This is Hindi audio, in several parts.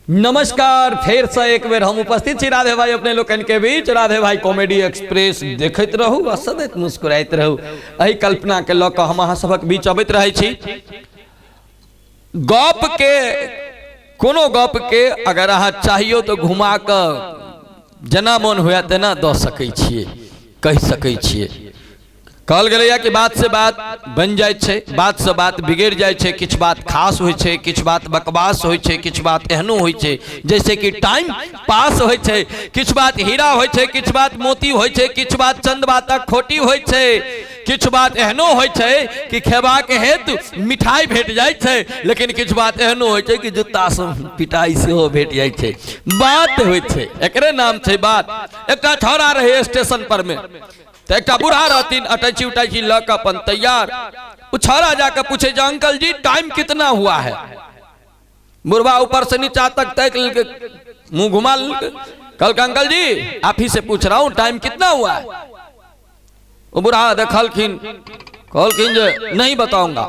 नमस्कार, फिर से एक बेर हम उपस्थित छी राधे भाई अपने लोकन के बीच। राधे भाई कॉमेडी एक्सप्रेस देखते रहू आ सदैव मुस्कुराइत रहू। एही कल्पना के लऽ कऽ हम अहाँ सभक बीच अबैत रहै छी। गप के कोनो गप के अगर अहाँ चाहियो तो घुमा कऽ जेना मन हुए तेना दऽ सकै छियै, कहि सकै छियै। कहल गेलैया कि बात से बात बन जाय छे, बात से बात बिगड़ जाय छे। किछ बात खास होय छे, किछ बात बकवास होय छे, किछ बात एहनो होय छे जैसे कि टाइम पास होय छे, किछ बात हीरा होय छे, किछ बात मोती होय छे, किछ बात चंद बातक खोटी होय छे, किछ बात एहनो होय छे कि खेबाक हेतु मिठाई भेट जाय छे, लेकिन किछ बात एहनो होय छे कि जूता से पिटाई सेहो भेट जाय छे। बात होय छे, एकरे नाम छे बात। एकटा छौड़ा रहे स्टेशन पर में, तो एक बूढ़ा रहतीन, अटैची उटैची लग अपन तैयार। वो छौड़ा जाकर पूछे जो अंकल जी टाइम कितना हुआ है। बुढ़वा ऊपर से नीचा तक तक मुंह घुमा, कल अंकल जी आप ही से पूछ रहा हूँ टाइम कितना हुआ है। वो बुढ़ा देखलखिन, कहलखिन जो नहीं बताऊंगा।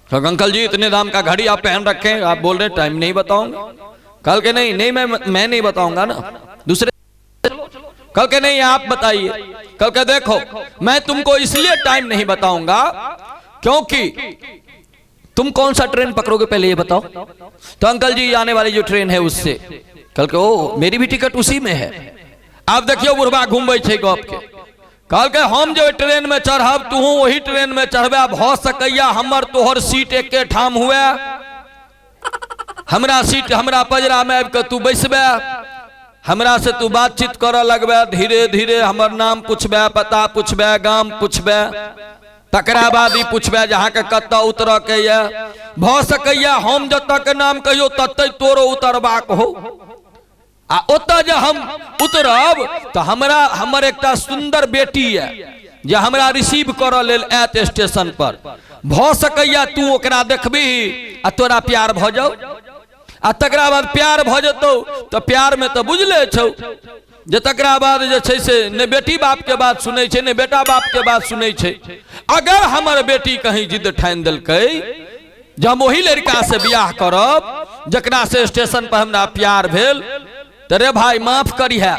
तो अंकल जी इतने दाम का घड़ी आप पहन रखे हैं, आप बोल रहे टाइम नहीं बताऊंगा। कल के नहीं मैं नहीं बताऊंगा ना, दूसरे। कल के नहीं आप बताइए। कल के देखो मैं तुमको इसलिए टाइम नहीं बताऊंगा क्योंकि तुम कौन सा ट्रेन पकड़ोगे पहले ये बताओ। तो अंकल जी आने वाली जो ट्रेन है उससे। कल के ओ मेरी भी टिकट उसी में है। आप देखियो बुढ़वा घूमे छे गप के। कल के हम जो ट्रेन में चढ़ब तू वही ट्रेन में चढ़बे। भ सकैया हमर तोहर सीट एके ठाम हुए, हमरा सीट हमरा पजरा में आबि के तू बैसबे, हमरा से तू बातचीत कर लगबे, धीरे धीरे हमर नाम पूछबे, पता पूछबे, गाम पूछबे, तकरा बाद ही पूछबे जहाँ के कत उतर के ये। भ सकैया हम जत के नाम कहियो तत तोरो उतरबाक हो। आ ओत जे हम उतरब तो हमरा हमर एकटा सुंदर बेटी है जे हमरा रिसीव कर लेल आयत स्टेशन पर। भ सकैया तू ओकरा देखबी आ तोरा प्यार भ जाओ। आ तकरा बाद प्यार भ जतो तो प्यार में तो बुझले छौ जे तकरा बाद जे छै से ने बेटी बाप के बात सुनै छै ने बेटा बाप के बात सुनै छै। अगर हमर बेटी कहीं जिद ठान देलकै जे हम वही लड़का से बियाह करब जकरा से स्टेशन पर हमरा प्यार भेल, तो रे भाई माफ करिहे,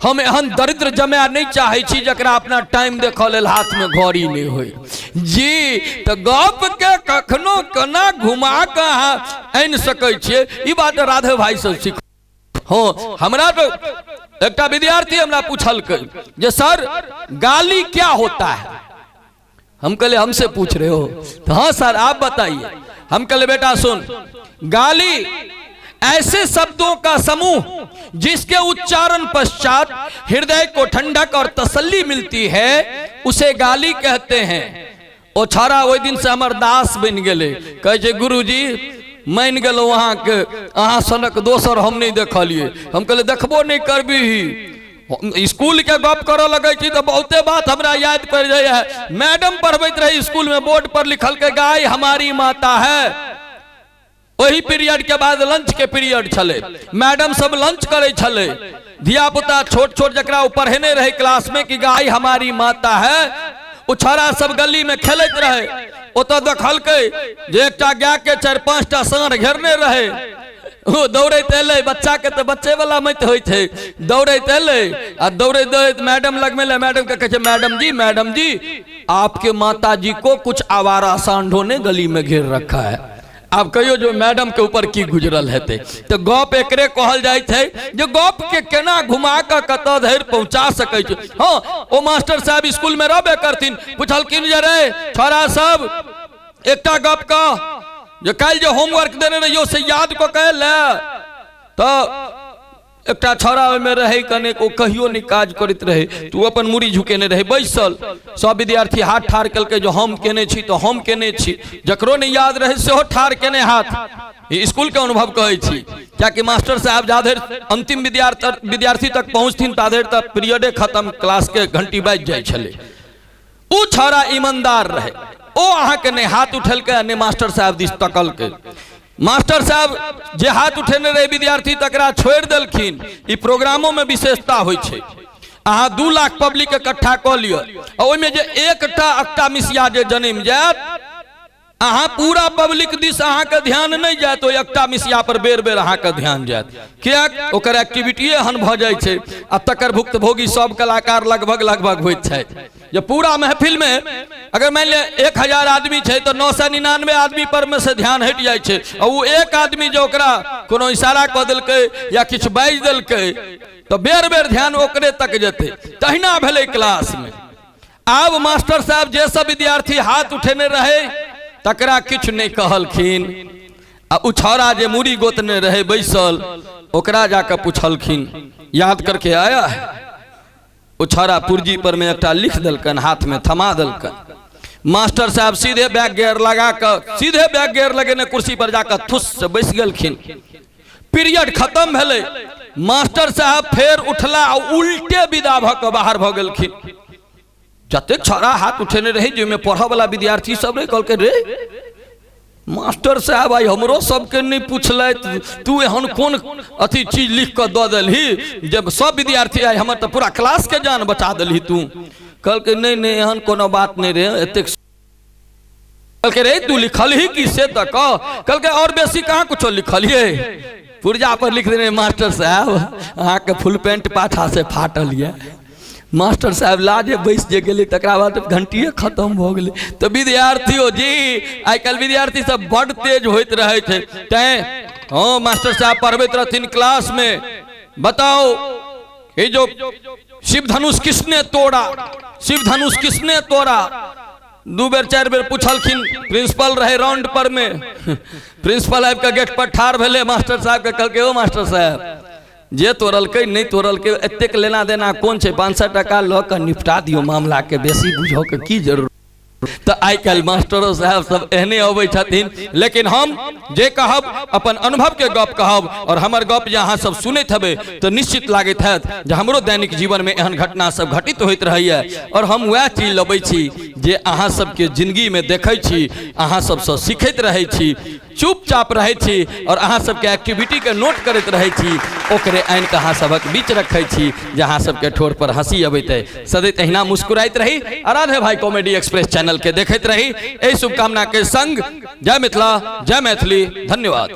हम एहन दरिद्र जमाय नहीं चाहे छी जकरा अपना टाइम देख लेल हाथ में घड़ी नहीं होई जी। तो गप के कखनो केना घुमा के आनि सकै छियै, ई बात राधे भाई से सीख। हाँ, हमरा तो एकटा विद्यार्थी हमरा पूछलकै जे सर गाली क्या होता है। हम कहले हमसे पूछ रहे हो? तो हाँ सर आप बताइए। हम कहले बेटा सुन, गाली ऐसे शब्दों का समूह जिसके उच्चारण पश्चात हृदय को ठंडक और तसल्ली मिलती है उसे गाली कहते हैं। ओ छौड़ा ओहि दिन से हमर दास बन गेले। कहे छै गुरुजी मान गेलो वहां के अहाँ सनक दोसर हम नहीं देखलिए। हम कहले देखबो नहीं करबी। स्कूल के गप करऽ लगे छी तो बहुते बात हमरा याद पड़ जाय है। मैडम पढ़बैत रही स्कूल में, बोर्ड पर लिखल के गाय हमारी माता है। वही पीरियड के बाद लंच के पीरियड छले, मैडम सब लंच करे छले, धिया पुता छोट छोट जकरा पढ़ेने रहे क्लास में कि गाय हमारी माता है, वो छौड़ा सब गली में खेलत रहे। ओत देखलकै जे एकटा गाय के 4-5टा सांड घेरने रहे। वो दौड़ैत एले, बच्चा के तो बच्चे वाला मत होय छै, दौड़ैत एले आ दौड़ैत दौड़ैत मैडम लग में, मैडम के कहे मैडम जी आपके माता जी को कुछ आवारा सांडों ने गली में घेर रखा है। आप कहियो जो मैडम के ऊपर की गुजरल हेते। तो गप एकरे कहल जाय छै जो गप के केना घुमा के कत धरि पहुंचा सकै छै। हाँ, ओ मास्टर साहब स्कूल में रहबे करथिन, पूछलखिन जे रे छोरा सब एकटा गप कह जो कल जो होमवर्क देने रहियो से याद को कह ले। तो एकटा छौड़ा में रहे कने को कहियो नहीं काज करत रहे, तू अपन मुड़ी झुकेने रहे बैसल। सब विद्यार्थी हाथ ठाड़ कलके जो हम केने छी तो हम केने छी, जकरो नहीं याद रहे सेहो ठाड़ केने हाथ। स्कूल के अनुभव कहे छी, क्या कि मास्टर साहब जाधर अंतिम विद्यार्थी तक पहुंचथिन ताधर तक पीरियडे खत्म, क्लास के घंटी बाज जाय छले। ऊ छौड़ा ईमानदार रहे, ओ अहाँ के ने हाथ उठेलके ने मास्टर साहब दिस तकलके। मास्टर साहब जे हाथ उठेने रहे विद्यार्थी तकरा छोड़ देलखिन। ई प्रोग्रामों में विशेषता होय छै। अहाँ 2 लाख पब्लिक इकट्ठा क लियो, ओहि में जे एकटा अक्टा मिसिया जे जन्म जायत अहाँ पूरा पब्लिक दिस अहाँ के ध्यान नहीं जाए तो एकटा मिसिया पर बेर बेर अहाँ के ध्यान जाए क्या ओकर एक्टिविटीए हन भ जाय छै आ तकर भुक्तभोगी सब कलाकार लगभग लगभग होइत छै जे पूरा महफिल में अगर मान लिया 1000 आदमी छै तो 999 आदमी पर में से ध्यान हट जाय छै और वो एक आदमी जो ओकरा कोनो इशारा क देलकै या किछु बाजि देलकै तो बेर बेर ध्यान ओकरे तक जेतै तहिना भेलै क्लास में आब मास्टर साहब जे सब विद्यार्थी हाथ उठेने रहे तकरा किछ नहीं कहलखिन आ उछौरा जे मुड़ी गोतने रहे बैसल ओकरा जाके पूछलखिन याद करके आया है उछौरा पुर्जी पर में एकटा लिख देलकन हाथ में थमा देलकन मास्टर साहब सीधे बैक गियर लगा कर सीधे बैक गियर लगेने कुर्सी पर जाकर थुस से बैस गेलखिन पीरियड खत्म भेलै मास्टर साहब फेर उठला उल्टे विदा भ के बाहर भ गेलखिन जते छौड़ा हाथ उठेने रहे जिसमें पढ़े वाला विद्यार्थी सब रहे कहलके रे मास्टर साहब आई हमरो सबके नहीं पूछल तू एहन कौन अथी चीज लिख कर दे दिलही जब सब विद्यार्थी आए हमर तो पूरा क्लास के जान बचा दिलही तू कहलके नहीं नहीं एहन कोनो बात नहीं रे एते कहलके रे तू लिखल ही कि से तक कहलके और बेसी कहाँ कुछ लिखलिए पुर्जा पर लिख देने मास्टर साहब अहाँ के फुल पेंट पाछा से फाटल है मास्टर साहब लाजे बैस जे गेले तकरा बाद घंटिए खत्म हो गेले तो विद्यार्थियों जी आई कल विद्यार्थी सब बड़ तेज होइत रहे थे तैं हाँ मास्टर साहब पढ़बैत रहथिन क्लास में बताओ ये जो शिव धनुष किसने तोड़ा शिव धनुष किसने तोड़ा 2 बेर 4 बेर पूछलखिन प्रिंसिपल रहे राउंड पर में प्रिंसिपल आबि के गेट पर ठाड़ भेले मास्टर साहब के कहलके ओ मास्टर साहब जे तोड़लकै नहीं तोड़लकै एतेक लेना देना कौन छै 500 टका ल के निपटा दियो मामला के बेसी बुझो के की जरूरत तो आई कल मास्टरों साहब सब एहने अबै छथिन लेकिन हम जे कहब अपन अनुभव के गप कहब और हमर गप जे अहाँ सब सुनैत हेबै तो निश्चित लागैत हैत जे हमरो दैनिक जीवन में एहन घटना सब घटित होइत रहैया और हम वह चीज लबै छी जे अहाँ सबके जिंदगी में देखै छी अहाँ सबसँ सीखैत रहै छी चुपचाप रहे छी और अहाँ सबके एक्टिविटी के नोट करते रहे छी ओकरे आनि के अहाँ सबक बीच रखे छी जहाँ सबके ठोर पर हंसी अबैत है सदैव अहिना मुस्कुराइत रही राधे भाई कॉमेडी एक्सप्रेस चैनल के देखैत रही एहि शुभकामना के संग जय मिथिला जय मैथिली धन्यवाद।